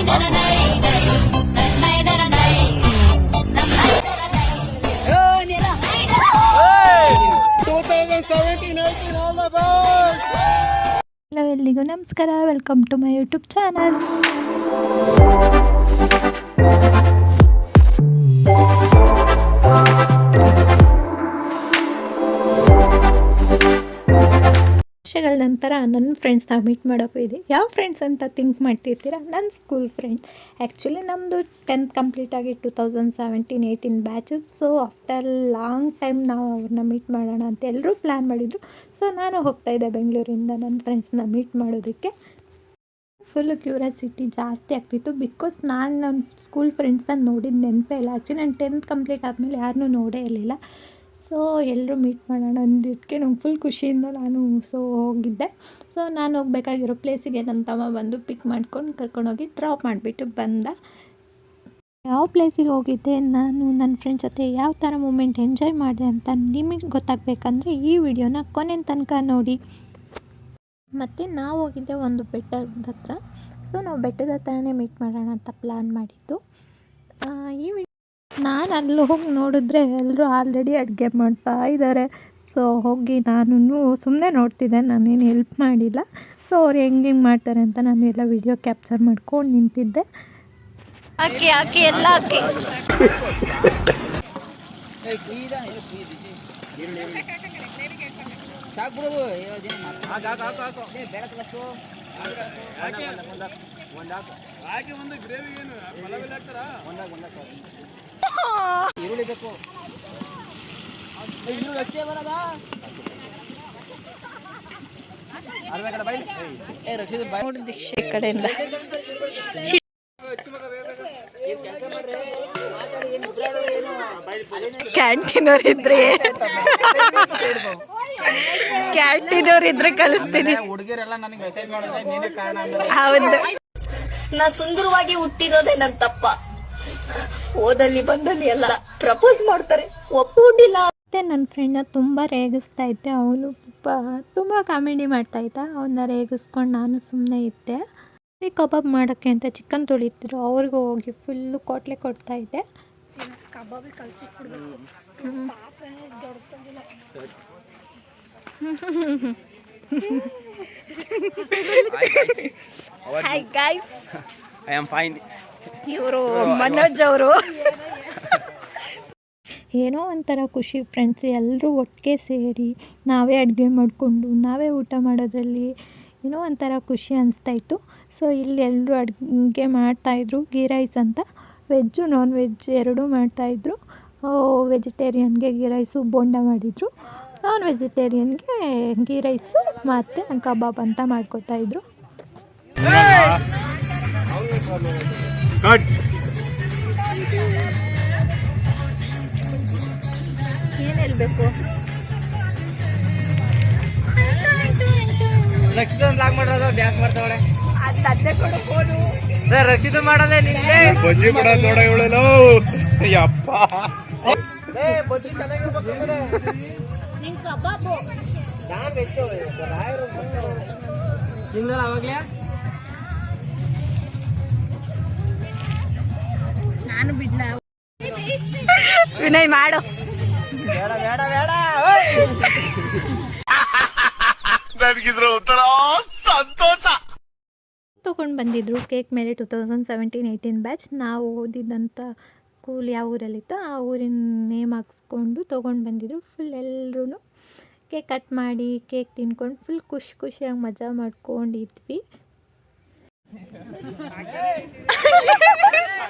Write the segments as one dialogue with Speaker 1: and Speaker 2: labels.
Speaker 1: Hello ಎಲ್ಲಿಗೂ ನಮಸ್ಕಾರ, welcome to my YouTube channel. ವರ್ಷಗಳ ನಂತರ ನನ್ನ ಫ್ರೆಂಡ್ಸ್ನ ಮೀಟ್ ಮಾಡೋಕ್ಕೂ ಇದೆ. ಯಾವ ಫ್ರೆಂಡ್ಸ್ ಅಂತ ಥಿಂಕ್ ಮಾಡ್ತಿರ್ತೀರ? ನನ್ನ ಸ್ಕೂಲ್ ಫ್ರೆಂಡ್ಸ್. ಆ್ಯಕ್ಚುಲಿ ನಮ್ಮದು 10th ಕಂಪ್ಲೀಟ್ ಆಗಿ 2017-18 batches. So after long time ನಾವು ಅವ್ರನ್ನ ಮೀಟ್ ಮಾಡೋಣ ಅಂತ ಎಲ್ಲರೂ ಪ್ಲ್ಯಾನ್ ಮಾಡಿದರು. ಸೊ ನಾನು ಹೋಗ್ತಾಯಿದ್ದೆ ಬೆಂಗಳೂರಿಂದ ನನ್ನ ಫ್ರೆಂಡ್ಸ್ನ ಮೀಟ್ ಮಾಡೋದಕ್ಕೆ. ಫುಲ್ಲು ಕ್ಯೂರಿಯಾಸಿಟಿ ಜಾಸ್ತಿ ಆಗ್ತಿತ್ತು, ಬಿಕಾಸ್ ನಾನು ನನ್ನ ಸ್ಕೂಲ್ ಫ್ರೆಂಡ್ಸನ್ನ ನೋಡಿದ ನೆನಪೇ ಇಲ್ಲ. ಆ್ಯಕ್ಚುಲಿ ನಾನು 10th ಕಂಪ್ಲೀಟ್ ಆದಮೇಲೆ ಯಾರನ್ನೂ ನೋಡೇ ಇರಲಿಲ್ಲ. ಸೊ ಎಲ್ಲರೂ ಮೀಟ್ ಮಾಡೋಣ ಅಂದಿದ್ದಕ್ಕೆ ನಂಗೆ ಫುಲ್ ಖುಷಿಯಿಂದ ನಾನು ಹೋಗಿದ್ದೆ. ಸೊ ನಾನು ಹೋಗಬೇಕಾಗಿರೋ ಪ್ಲೇಸಿಗೆ ನನ್ನ ತಮ್ಮ ಬಂದು ಪಿಕ್ ಮಾಡ್ಕೊಂಡು ಕರ್ಕೊಂಡೋಗಿ ಡ್ರಾಪ್ ಮಾಡಿಬಿಟ್ಟು ಬಂದ. ಯಾವ ಪ್ಲೇಸಿಗೆ ಹೋಗಿದ್ದೆ, ನಾನು ನನ್ನ ಫ್ರೆಂಡ್ಸ್ ಜೊತೆ ಯಾವ ಥರ ಮೂಮೆಂಟ್ ಎಂಜಾಯ್ ಮಾಡಿದೆ ಅಂತ ನಿಮಗೆ ಗೊತ್ತಾಗಬೇಕಂದ್ರೆ ಈ ವಿಡಿಯೋನ ಕೊನೆ ತನಕ ನೋಡಿ. ಮತ್ತು ನಾವು ಹೋಗಿದ್ದೆ ಒಂದು ಬೆಟ್ಟದ ಹತ್ರ. ಸೊ ನಾವು ಬೆಟ್ಟದ ಹತ್ರನೇ ಮೀಟ್ ಮಾಡೋಣ ಅಂತ ಪ್ಲ್ಯಾನ್ ಮಾಡಿದ್ದು. ನಾನು ಅಲ್ಲಿ ಹೋಗಿ ನೋಡಿದ್ರೆ ಎಲ್ಲರೂ ಆಲ್ರೆಡಿ ಅಡುಗೆ ಮಾಡ್ತಾ ಇದ್ದಾರೆ. ಸೊ ಹೋಗಿ ನಾನು ಸುಮ್ಮನೆ ನೋಡ್ತಿದ್ದೆ, ನಾನೇನು ಹೆಲ್ಪ್ ಮಾಡಿಲ್ಲ. ಸೊ ಅವ್ರು ಹೆಂಗೆ ಮಾಡ್ತಾರೆ ಅಂತ ನಾನು ಎಲ್ಲ ವಿಡಿಯೋ ಕ್ಯಾಪ್ಚರ್ ಮಾಡ್ಕೊಂಡು ನಿಂತಿದ್ದೆ. ಹಾಕಿ ಎಲ್ಲ ಹಾಕಿ
Speaker 2: ಈರುಳ್ಳಿ ಬೇಕು. ಈರುಳ್ಳಿ ಹಚ್ಚೇ ಬರೋದ
Speaker 1: ದೀಕ್ಷೆ ಕಡೆಯಿಂದ ಕ್ಯಾಂಟೀನವ್ರಿದ್ರೆ ಕಳಿಸ್ತೀನಿ.
Speaker 2: ಹುಡುಗಿರೆಲ್ಲ ನನಗೆ ಮೆಸೇಜ್ ಮಾಡಿದ್ರೆ ನೀನೇ ಕಾರಣ.
Speaker 1: ಹೌದು,
Speaker 3: ನಾ ಸುಂದರವಾಗಿ ಹುಟ್ಟಿರೋದೇ ನನ್ ತಪ್ಪ. ಓದಲ್ಲಿ ಬಂದಲ್ಲಿ ಎಲ್ಲ ಪ್ರಪೋಸ್ ಮಾಡ್ತಾರೆ, ಒಪ್ಪಿಲ್ಲ.
Speaker 1: ಮತ್ತೆ ನನ್ನ ಫ್ರೆಂಡ್ನ ತುಂಬ ರೇಗಿಸ್ತಾ ಇದ್ದೆ. ಅವನು ತುಂಬ ಕಾಮಿಡಿ ಮಾಡ್ತಾ ಇದ್ದ. ಅವನ್ನ ರೇಗಿಸ್ಕೊಂಡು ನಾನು ಸುಮ್ಮನೆ ಇದ್ದೆ. ಕಬಾಬ್ ಮಾಡೋಕ್ಕೆ ಅಂತ ಚಿಕನ್ ತೊಳಿತಿದ್ರು, ಅವ್ರಿಗೂ ಹೋಗಿ ಫುಲ್ಲು ಕೋಟ್ಲೆ ಕೊಡ್ತಾ ಇದ್ದೆ. ಕಬಾಬ್ ಕಲಿಸಿಕೊಡ್ಬೇಕು. Hi guys,
Speaker 2: I am fine.
Speaker 1: ಇವರು ಮನೋಜ್ ಅವರು. ಏನೋ ಒಂಥರ ಖುಷಿ ಫ್ರೆಂಡ್ಸ್, ಎಲ್ಲರೂ ಒಟ್ಟಿಗೆ ಸೇರಿ ನಾವೇ ಅಡುಗೆ ಮಾಡಿಕೊಂಡು ನಾವೇ ಊಟ ಮಾಡೋದ್ರಲ್ಲಿ ಏನೋ ಒಂಥರ ಖುಷಿ ಅನಿಸ್ತಾಯಿತ್ತು. ಸೊ ಇಲ್ಲಿ ಎಲ್ಲರೂ ಅಡುಗೆ ಮಾಡ್ತಾಯಿದ್ರು. ಗೀ ರೈಸ್ ಅಂತ ವೆಜ್ಜು ನಾನ್ ವೆಜ್ ಎರಡೂ ಮಾಡ್ತಾಯಿದ್ರು. ವೆಜಿಟೇರಿಯನ್ಗೆ ಗೀ ರೈಸು ಬೋಂಡ ಮಾಡಿದರು, ನಾನ್ ವೆಜಿಟೇರಿಯನ್ಗೆ ಗೀ ರೈಸು ಮತ್ತು ಕಬಾಬ್ ಅಂತ ಮಾಡ್ಕೊತಾಯಿದ್ರು. ಏನು ಹೇಳಬೇಕು?
Speaker 2: ಲಾಗ್ ಮಾಡೋದು ಡ್ಯಾನ್ಸ್ ಮಾಡ್ತಾವಳೆ.
Speaker 1: ಅದೇ ಕೂಡ ಫೋನು
Speaker 2: ರಕ್ಷಿತ ಮಾಡೋದೇ ನಿನ್ನೆ ಬಜ್ಜಿ ಕೂಡ ನೋಡ ಇವಳೇನೋ. ಯಪ್ಪ ಬಜ್ಜಿ ಚೆನ್ನಾಗಿರ್ಬೇಕು. ಅವಾಗ್ಲೇ
Speaker 1: ನಾನು ಬಿಡ್ಲ. ವಿನಯ್ ಮಾಡು.
Speaker 2: ಬೇಡ ಬೇಡ ಬೇಡ ನನಗಿದ್ರು ಒಂಥರ ಸಂತೋಷ.
Speaker 1: ತೊಗೊಂಡು ಬಂದಿದ್ರು ಕೇಕ್ ಮೇಲೆ 2017-18 ಬ್ಯಾಚ್. ನಾವು ಓದಿದ್ದಂಥ ಸ್ಕೂಲ್ ಯಾವ ಊರಲ್ಲಿತ್ತು ಆ ಊರಿನ ನೇಮ್ ಹಾಕ್ಸ್ಕೊಂಡು ತೊಗೊಂಡು ಬಂದಿದ್ರು. ಫುಲ್ ಎಲ್ಲರೂ ಕೇಕ್ ಕಟ್ ಮಾಡಿ ಕೇಕ್ ತಿನ್ಕೊಂಡು ಫುಲ್ ಖುಷಿಯಾಗಿ ಮಜಾ ಮಾಡ್ಕೊಂಡಿದ್ವಿ.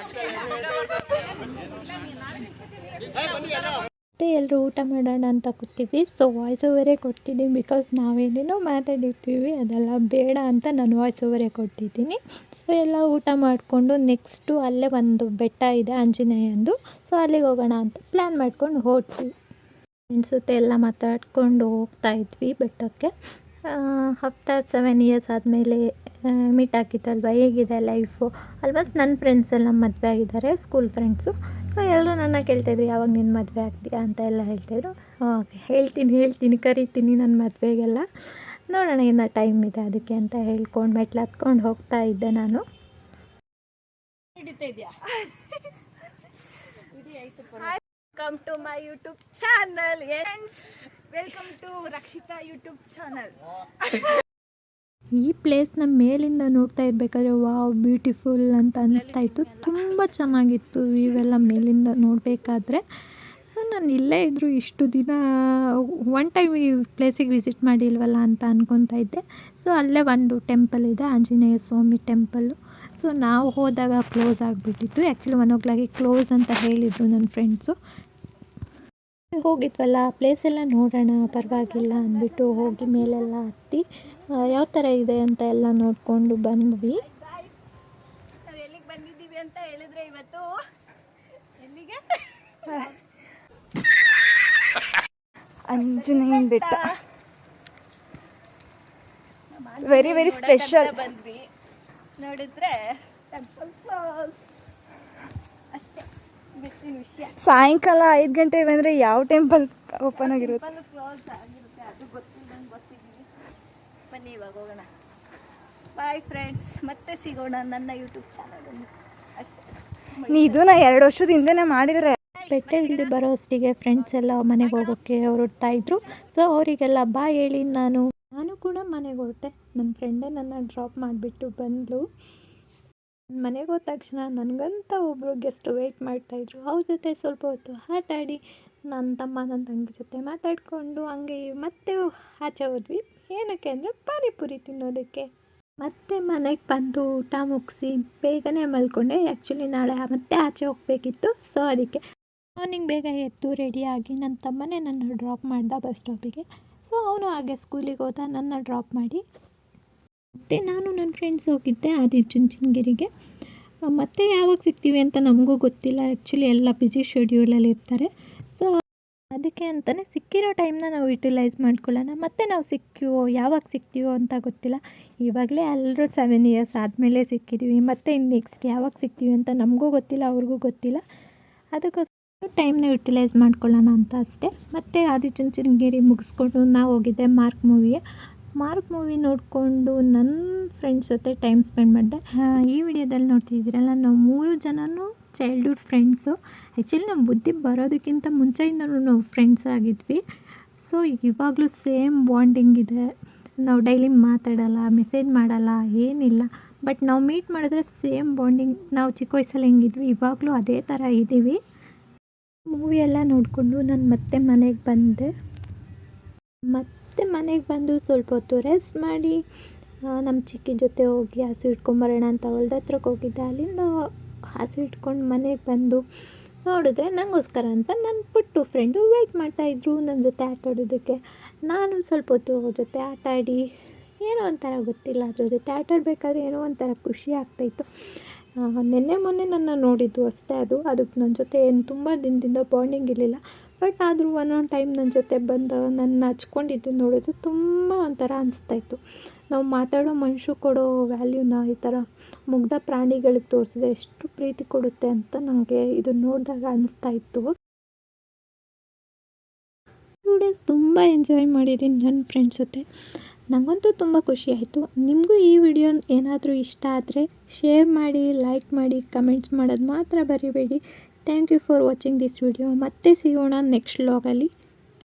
Speaker 1: ಮತ್ತು ಎಲ್ಲರೂ ಊಟ ಮಾಡೋಣ ಅಂತ ಕೂತಿದ್ವಿ. ಸೊ ವಾಯ್ಸ್ ಓವರೇ ಕೊಡ್ತಿದ್ದೀನಿ, ಬಿಕಾಸ್ ನಾವೇನೇನೋ ಮಾತಾಡಿರ್ತೀವಿ ಅದೆಲ್ಲ ಬೇಡ ಅಂತ ನಾನು ವಾಯ್ಸ್ ಓವರೇ ಕೊಟ್ಟಿದ್ದೀನಿ. ಸೊ ಎಲ್ಲ ಊಟ ಮಾಡಿಕೊಂಡು ನೆಕ್ಸ್ಟು ಅಲ್ಲೇ ಒಂದು ಬೆಟ್ಟ ಇದೆ ಆಂಜನೇಯಂದು. ಸೊ ಅಲ್ಲಿಗೆ ಹೋಗೋಣ ಅಂತ ಪ್ಲ್ಯಾನ್ ಮಾಡ್ಕೊಂಡು ಹೊರಟ್ವಿ. ಫ್ರೆಂಡ್ಸ್ ಜೊತೆ ಎಲ್ಲ ಮಾತಾಡ್ಕೊಂಡು ಹೋಗ್ತಾಯಿದ್ವಿ ಬೆಟ್ಟಕ್ಕೆ. ಆಫ್ಟರ್ 7 ಇಯರ್ಸ್ ಆದಮೇಲೆ ಮೀಟ್ ಆಗಿದ್ದಲ್ವ, ಹೇಗಿದೆ ಲೈಫು. ಆಲ್ಮೋಸ್ಟ್ ನನ್ನ ಫ್ರೆಂಡ್ಸ್ ಎಲ್ಲ ಮದುವೆ ಆಗಿದ್ದಾರೆ, ಸ್ಕೂಲ್ ಫ್ರೆಂಡ್ಸು. ಸೊ ಎಲ್ಲರೂ ನನ್ನ ಕೇಳ್ತಾಯಿದ್ರು ಯಾವಾಗ ನಿನ್ನ ಮದುವೆ ಆಗ್ತೀಯಾ ಅಂತ ಎಲ್ಲ ಹೇಳ್ತಾಯಿದ್ರು. ಹೇಳ್ತೀನಿ ಕರಿತೀನಿ ನನ್ನ ಮದುವೆಗೆಲ್ಲ. ನೋಡೋಣ, ಇನ್ನು ಟೈಮ್ ಇದೆ ಅದಕ್ಕೆ ಅಂತ ಹೇಳ್ಕೊಂಡು ಮೆಟ್ಲು ಹತ್ಕೊಂಡು ಹೋಗ್ತಾ ಇದ್ದೆ ನಾನು.
Speaker 4: Welcome to my YouTube channel. Welcome to Rakshita YouTube channel.
Speaker 1: ಈ ಪ್ಲೇಸ್ನ ಮೇಲಿಂದ ನೋಡ್ತಾ ಇರಬೇಕಾದ್ರೆ ವಾವ್ ಬ್ಯೂಟಿಫುಲ್ ಅಂತ ಅನ್ನಿಸ್ತಾ ಇತ್ತು. ತುಂಬ ಚೆನ್ನಾಗಿತ್ತು ಇವೆಲ್ಲ ಮೇಲಿಂದ ನೋಡಬೇಕಾದ್ರೆ. ಸೊ ನಾನು ಇಲ್ಲೇ ಇದ್ದರೂ ಇಷ್ಟು ದಿನ ಒನ್ ಟೈಮ್ ಈ ಪ್ಲೇಸಿಗೆ ವಿಸಿಟ್ ಮಾಡಿಲ್ವಲ್ಲ ಅಂತ ಅಂದ್ಕೊತಾ ಇದ್ದೆ. ಸೊ ಅಲ್ಲೇ ಒಂದು ಟೆಂಪಲ್ ಇದೆ, ಆಂಜನೇಯ ಸ್ವಾಮಿ ಟೆಂಪಲ್ಲು. ಸೊ ನಾವು ಹೋದಾಗ ಕ್ಲೋಸ್ ಆಗಿಬಿಟ್ಟಿತ್ತು. ಆ್ಯಕ್ಚುಲಿ 1 o'clock ಕ್ಲೋಸ್ ಅಂತ ಹೇಳಿದರು ನನ್ನ ಫ್ರೆಂಡ್ಸು. ಹೋಗಿದ್ವಲ್ಲ ಪ್ಲೇಸ್ ಎಲ್ಲ ನೋಡೋಣ ಪರವಾಗಿಲ್ಲ ಅಂದ್ಬಿಟ್ಟು ಹೋಗಿ ಮೇಲೆಲ್ಲ ಹತ್ತಿ ಯಾವ ಥರ ಇದೆ ಅಂತ ಎಲ್ಲ ನೋಡಿಕೊಂಡು ಬಂದ್ವಿ.
Speaker 4: ನಾವು ಎಲ್ಲಿಗೆ ಬಂದಿದ್ದೀವಿ ಅಂತ ಹೇಳಿದ್ರೆ ಇವತ್ತು ಎಲ್ಲಿಗೆ? ಆಂಜನೇಯನ ಬೆಟ್ಟ. Very very special. ಬಂದ್ವಿ, ನೋಡಿದ್ರೆ ಟೆಂಪಲ್ ಕ್ಲೋಸ್ ಅಷ್ಟೇ, ಬಿಸಿನ ವಿಷಯ. ಸಾಯಂಕಾಲ 5 ಗಂಟೆ ಬಂದರೆ ಯಾವ ಟೆಂಪಲ್ ಓಪನ್ ಆಗಿರುತ್ತೆ? ಟೆಂಪಲ್ ಕ್ಲೋಸ್ ಆಗಿರುತ್ತೆ, ಅದು ಗೊತ್ತಿದ್ದೀವಿ. ಬನ್ನಿ ಇವಾಗ ಹೋಗೋಣ. ಬಾಯ್ ಫ್ರೆಂಡ್ಸ್, ಮತ್ತೆ ಸಿಗೋಣ ನನ್ನ ಯೂಟ್ಯೂಬ್ ಚಾನಲಲ್ಲಿ ಅಷ್ಟೇ. ಇದನ್ನ 2 ವರ್ಷದ ಹಿಂದೆನೇ ಮಾಡಿದರೆ.
Speaker 1: ಬೆಟ್ಟ ಇಳಿದು ಬರೋ ಅಷ್ಟಿಗೆ ಫ್ರೆಂಡ್ಸ್ ಎಲ್ಲ ಮನೆಗೆ ಹೋಗೋಕ್ಕೆ ಹೊರಡ್ತಾ ಇದ್ರು. ಸೊ ಅವರಿಗೆಲ್ಲ ಬಾಯ್ ಹೇಳಿ ನಾನು ಕೂಡ ಮನೆಗೆ ಹೊರಟೆ. ನನ್ನ ಫ್ರೆಂಡೇ ನನ್ನ ಡ್ರಾಪ್ ಮಾಡಿಬಿಟ್ಟು ಬಂದಳು. ಮನೆಗೆ ಹೋದ ತಕ್ಷಣ ನನಗಂತ ಒಬ್ಬರು ಗೆಸ್ಟ್ ವೆಯ್ಟ್ ಮಾಡ್ತಾಯಿದ್ರು. ಅವ್ರ ಜೊತೆ ಸ್ವಲ್ಪ ಹೊತ್ತು ಆಟ ಆಡಿ ನನ್ನ ತಮ್ಮ ನನ್ನ ತಂಗಿ ಜೊತೆ ಮಾತಾಡಿಕೊಂಡು ಹಂಗೆ ಮತ್ತೆ ಆಚೆ ಹೋದ್ವಿ. ಏನಕ್ಕೆ ಅಂದರೆ ಪಾನಿಪುರಿ ತಿನ್ನೋದಕ್ಕೆ. ಮತ್ತೆ ಮನೆಗೆ ಬಂದು ಊಟ ಮುಗಿಸಿ ಬೇಗನೆ ಮಲ್ಕೊಂಡೆ. ಆ್ಯಕ್ಚುಲಿ ನಾಳೆ ಮತ್ತೆ ಆಚೆ ಹೋಗಬೇಕಿತ್ತು. ಸೊ ಅದಕ್ಕೆ ಮಾರ್ನಿಂಗ್ ಬೇಗ ಎದ್ದು ರೆಡಿಯಾಗಿ ನನ್ನ ತಮ್ಮನೇ ನನ್ನ ಡ್ರಾಪ್ ಮಾಡ್ದ ಬಸ್ ಸ್ಟಾಪಿಗೆ. ಸೊ ಅವನು ಹಾಗೆ ಸ್ಕೂಲಿಗೆ ಹೋದ, ನನ್ನ ಡ್ರಾಪ್ ಮಾಡಿ. ಮತ್ತು ನಾನು ನನ್ನ ಫ್ರೆಂಡ್ಸ್ ಹೋಗಿದ್ದೆ ಆದಿಚುಂಚನಗಿರಿಗೆ. ಮತ್ತೆ ಯಾವಾಗ ಸಿಗ್ತೀವಿ ಅಂತ ನಮಗೂ ಗೊತ್ತಿಲ್ಲ. ಆ್ಯಕ್ಚುಲಿ ಎಲ್ಲ ಬ್ಯುಸಿ ಶೆಡ್ಯೂಲಲ್ಲಿ ಇರ್ತಾರೆ. ಸೊ ಅದಕ್ಕೆ ಅಂತಲೇ ಸಿಕ್ಕಿರೋ ಟೈಮ್ನ ನಾವು ಯುಟಿಲೈಸ್ ಮಾಡ್ಕೊಳ್ಳೋಣ. ಮತ್ತು ನಾವು ಯಾವಾಗ ಸಿಗ್ತೀವೋ ಅಂತ ಗೊತ್ತಿಲ್ಲ. ಇವಾಗಲೇ ಎಲ್ಲರೂ 7 years ಆದಮೇಲೆ ಸಿಕ್ಕಿದ್ದೀವಿ. ಮತ್ತು ಇನ್ನು ನೆಕ್ಸ್ಟ್ ಯಾವಾಗ ಸಿಗ್ತೀವಿ ಅಂತ ನಮಗೂ ಗೊತ್ತಿಲ್ಲ, ಅವ್ರಿಗೂ ಗೊತ್ತಿಲ್ಲ. ಅದಕ್ಕೋಸ್ಕರ ಟೈಮ್ನ ಯುಟಿಲೈಸ್ ಮಾಡ್ಕೊಳ್ಳೋಣ ಅಂತ ಅಷ್ಟೇ. ಮತ್ತು ಆದಿಚುಂಚನಗಿರಿ ಮುಗಿಸ್ಕೊಂಡು ನಾವು ಹೋಗಿದ್ದೆ ಮಾರ್ಕ್ ಮೂವಿ ನೋಡಿಕೊಂಡು ನನ್ನ ಫ್ರೆಂಡ್ಸ್ ಜೊತೆ ಟೈಮ್ ಸ್ಪೆಂಡ್ ಮಾಡಿದೆ. ಈ ವಿಡಿಯೋದಲ್ಲಿ ನೋಡ್ತಿದ್ದೀರಲ್ಲ, ನಾವು 3 ಜನನೂ ಚೈಲ್ಡ್ಹುಡ್ ಫ್ರೆಂಡ್ಸು. ಆ್ಯಕ್ಚುಲಿ ನಮ್ಮ ಬುದ್ಧಿ ಬರೋದಕ್ಕಿಂತ ಮುಂಚೆಯಿಂದಲೂ ನಾವು ಫ್ರೆಂಡ್ಸ್ ಆಗಿದ್ವಿ. ಸೊ ಇವಾಗಲೂ ಸೇಮ್ ಬಾಂಡಿಂಗ್ ಇದೆ. ನಾವು ಡೈಲಿ ಮಾತಾಡಲ್ಲ, ಮೆಸೇಜ್ ಮಾಡಲ್ಲ, ಏನಿಲ್ಲ. ಬಟ್ ನಾವು ಮೀಟ್ ಮಾಡಿದ್ರೆ ಸೇಮ್ ಬಾಂಡಿಂಗ್. ನಾವು ಚಿಕ್ಕ ವಯಸ್ಸಲ್ಲಿ ಹೆಂಗಿದ್ವಿ ಇವಾಗಲೂ ಅದೇ ಥರ ಇದ್ದೀವಿ. ಮೂವಿ ಎಲ್ಲ ನೋಡಿಕೊಂಡು ನಾನು ಮತ್ತೆ ಮನೆಗೆ ಬಂದೆ. ಮನೆಗೆ ಬಂದು ಸ್ವಲ್ಪ ಹೊತ್ತು ರೆಸ್ಟ್ ಮಾಡಿ ನಮ್ಮ ಚಿಕ್ಕಿ ಜೊತೆ ಹೋಗಿ ಹಸು ಇಟ್ಕೊಂಬರೋಣ ಅಂತ ಹೊಲ್ದ ಹತ್ರಕ್ಕೆ ಹೋಗಿದ್ದೆ. ಅಲ್ಲಿಂದ ಹಸು ಇಟ್ಕೊಂಡು ಮನೆಗೆ ಬಂದು ನೋಡಿದ್ರೆ ನನಗೋಸ್ಕರ ಅಂತ ನನ್ನ ಪುಟ್ಟು ಫ್ರೆಂಡು ವೆಯ್ಟ್ ಮಾಡ್ತಾಯಿದ್ರು ನನ್ನ ಜೊತೆ ಆಟ ಆಡೋದಕ್ಕೆ. ನಾನು ಸ್ವಲ್ಪ ಹೊತ್ತು ಅವ್ರ ಜೊತೆ ಆಟ ಆಡಿ ಏನೋ ಒಂಥರ ಗೊತ್ತಿಲ್ಲ, ಅದ್ರ ಜೊತೆ ಆಟ ಆಡಬೇಕಾದ್ರೆ ಏನೋ ಒಂಥರ ಖುಷಿ ಆಗ್ತಾಯಿತ್ತು. ಮೊನ್ನೆ ನನ್ನ ನೋಡಿದ್ದು ಅಷ್ಟೇ. ಅದಕ್ಕೆ ನನ್ನ ಜೊತೆ ಏನು ತುಂಬ ದಿನದಿಂದ ಬಾಂಡಿಂಗ್ ಇರಲಿಲ್ಲ. ಬಟ್ ಆದರೂ ಒಂದೊಂದು ಟೈಮ್ ನನ್ನ ಜೊತೆ ಬಂದು ನನ್ನ ಹಚ್ಕೊಂಡಿದ್ದು ನೋಡಿದ್ರೆ ತುಂಬ ಒಂಥರ ಅನಿಸ್ತಾಯಿತ್ತು. ನಾವು ಮಾತಾಡೋ ಮನುಷ್ಯರು ಕೊಡೋ ವ್ಯಾಲ್ಯೂನ ಈ ಥರ ಮುಗ್ಧ ಪ್ರಾಣಿಗಳಿಗೆ ತೋರಿಸಿದ್ರೆ ಎಷ್ಟು ಪ್ರೀತಿ ಕೊಡುತ್ತೆ ಅಂತ ನನಗೆ ಇದು ನೋಡಿದಾಗ ಅನ್ನಿಸ್ತಾ ಇತ್ತು. 2 days ತುಂಬ ಎಂಜಾಯ್ ಮಾಡಿದ್ದೀನಿ ನನ್ನ ಫ್ರೆಂಡ್ಸ್ ಜೊತೆ. ನನಗಂತೂ ತುಂಬ ಖುಷಿ ಆಯಿತು. ನಿಮಗೂ ಈ ವಿಡಿಯೋ ಏನಾದರೂ ಇಷ್ಟ ಆದರೆ ಶೇರ್ ಮಾಡಿ, ಲೈಕ್ ಮಾಡಿ, ಕಮೆಂಟ್ಸ್ ಮಾಡೋದು ಮಾತ್ರ ಬರಿಬೇಡಿ. Thank you for watching this video. ಮತ್ತೆ ಸಿಗೋಣ ನೆಕ್ಸ್ಟ್ ವ್ಲಾಗಲ್ಲಿ.